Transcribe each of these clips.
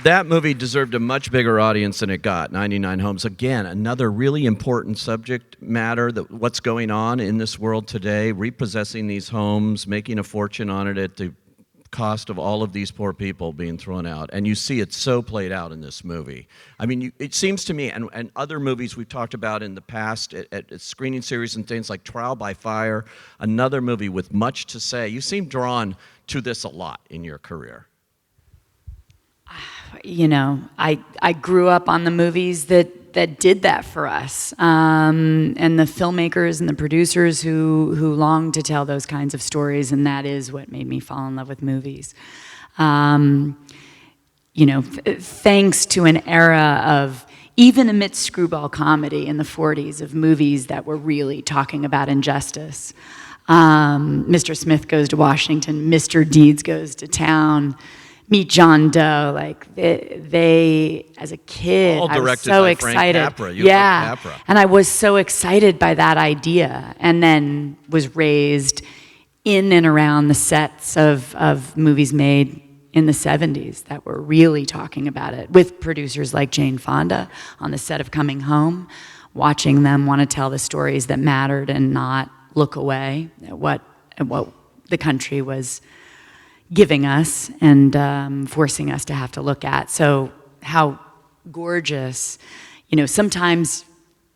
That movie deserved a much bigger audience than it got, 99 Homes. Again, another really important subject matter, that what's going on in this world today, repossessing these homes, making a fortune on it at the cost of all of these poor people being thrown out. And you see it so played out in this movie. I mean, it seems to me, and other movies we've talked about in the past at screening series and things like Trial by Fire, another movie with much to say. You seem drawn to this a lot in your career. You know, I grew up on the movies that did that for us, and the filmmakers and the producers who longed to tell those kinds of stories, and that is what made me fall in love with movies. You know, thanks to an era of, even amidst screwball comedy in the 40s, of movies that were really talking about injustice. Mr. Smith Goes to Washington, Mr. Deeds Goes to Town, Meet John Doe. Like they as a kid, all I was directed so by excited. Frank Capra. Yeah, Capra. and I was so excited by that idea, and then was raised in and around the sets of movies made in the 70s that were really talking about it, with producers like Jane Fonda on the set of Coming Home, watching them want to tell the stories that mattered and not look away at what the country was giving us and forcing us to have to look at. So how gorgeous, you know, sometimes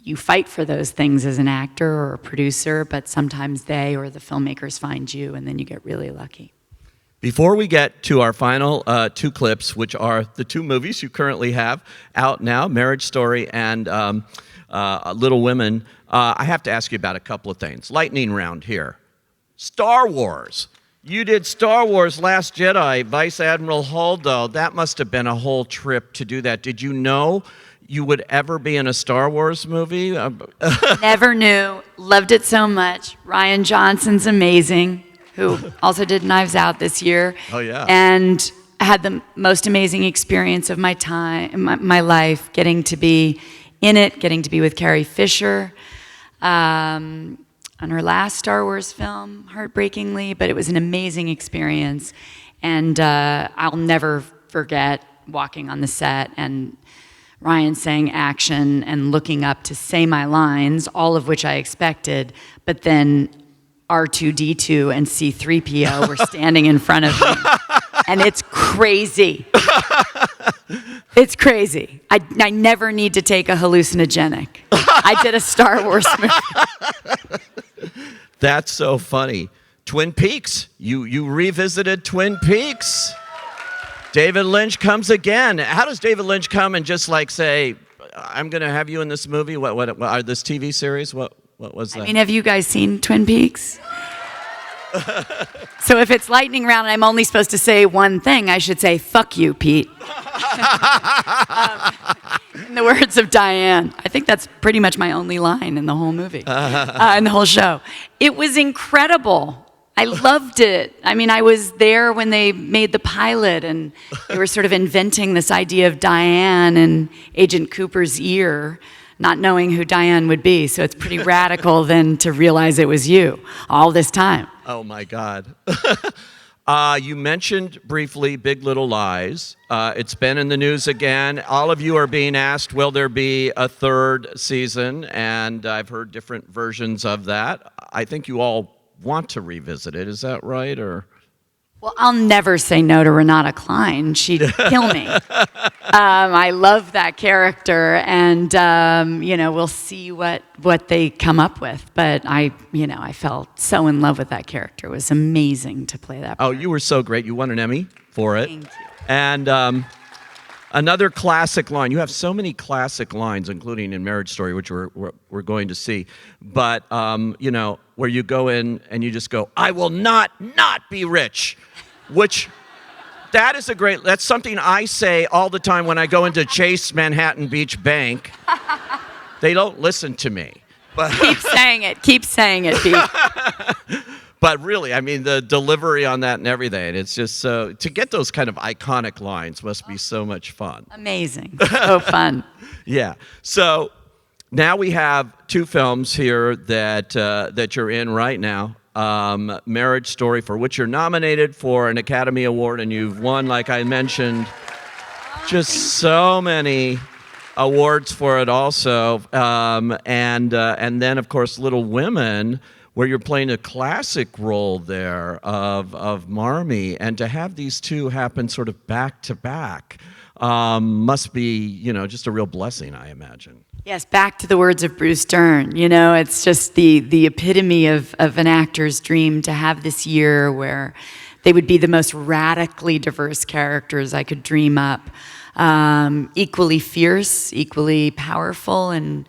you fight for those things as an actor or a producer, but sometimes they or the filmmakers find you, and then you get really lucky. Before we get to our final two clips, which are the two movies you currently have out now, Marriage Story and Little Women, I have to ask you about a couple of things. Lightning round here. Star Wars. You did Star Wars Last Jedi, Vice Admiral Holdo. That must have been a whole trip to do that. Did you know you would ever be in a Star Wars movie? Never knew. Loved it so much. Rian Johnson's amazing, who also did Knives Out this year. Oh, yeah. And had the most amazing experience of my time, my life, getting to be in it, getting to be with Carrie Fisher. On her last Star Wars film, heartbreakingly, but it was an amazing experience. And I'll never forget walking on the set and Ryan saying action and looking up to say my lines, all of which I expected, but then R2-D2 and C-3PO were standing in front of me. And it's crazy. It's crazy. I never need to take a hallucinogenic. I did a Star Wars movie. That's so funny. Twin Peaks. You revisited Twin Peaks. David Lynch comes again. How does David Lynch come and just like say, I'm going to have you in this movie? What are this TV series? What was that? I mean, have you guys seen Twin Peaks? So if it's lightning round and I'm only supposed to say one thing, I should say, fuck you, Pete. In the words of Diane. I think that's pretty much my only line in the whole movie, in the whole show. It was incredible. I loved it. I mean, I was there when they made the pilot and they were sort of inventing this idea of Diane in Agent Cooper's ear, not knowing who Diane would be. So it's pretty radical then to realize it was you all this time. Oh, my God. You mentioned briefly Big Little Lies. It's been in the news again. All of you are being asked, will there be a third season? And I've heard different versions of that. I think you all want to revisit it. Is that right? Or Well, I'll never say no to Renata Klein. She'd kill me. I love that character, and we'll see what they come up with. But I felt so in love with that character. It was amazing to play that part. Oh, you were so great. You won an Emmy for it. Thank you. And another classic line. You have so many classic lines, including in Marriage Story, which we're going to see. But where you go in and you just go, "I will not be rich," which that's something I say all the time when I go into Chase Manhattan Beach Bank. They don't listen to me. But Keep saying it, Pete. But really, I mean, the delivery on that and everything, it's just so, to get those kind of iconic lines must be so much fun. Amazing. So fun. Yeah. So now we have two films here that you're in right now. Marriage Story, for which you're nominated for an Academy Award, and you've won, like I mentioned. just so many awards for it also. And then, of course, Little Women, where you're playing a classic role there of Marmee. And to have these two happen sort of back to back must be, just a real blessing, I imagine. Yes, back to the words of Bruce Dern. It's just the epitome of an actor's dream to have this year where they would be the most radically diverse characters I could dream up. Equally fierce, equally powerful in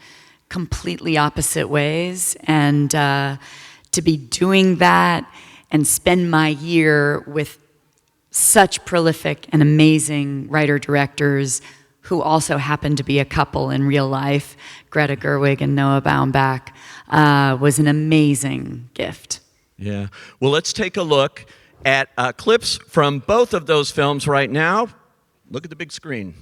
completely opposite ways. And to be doing that and spend my year with such prolific and amazing writer-directors who also happen to be a couple in real life, Greta Gerwig and Noah Baumbach, was an amazing gift. Yeah. Well, let's take a look at clips from both of those films right now. Look at the big screen.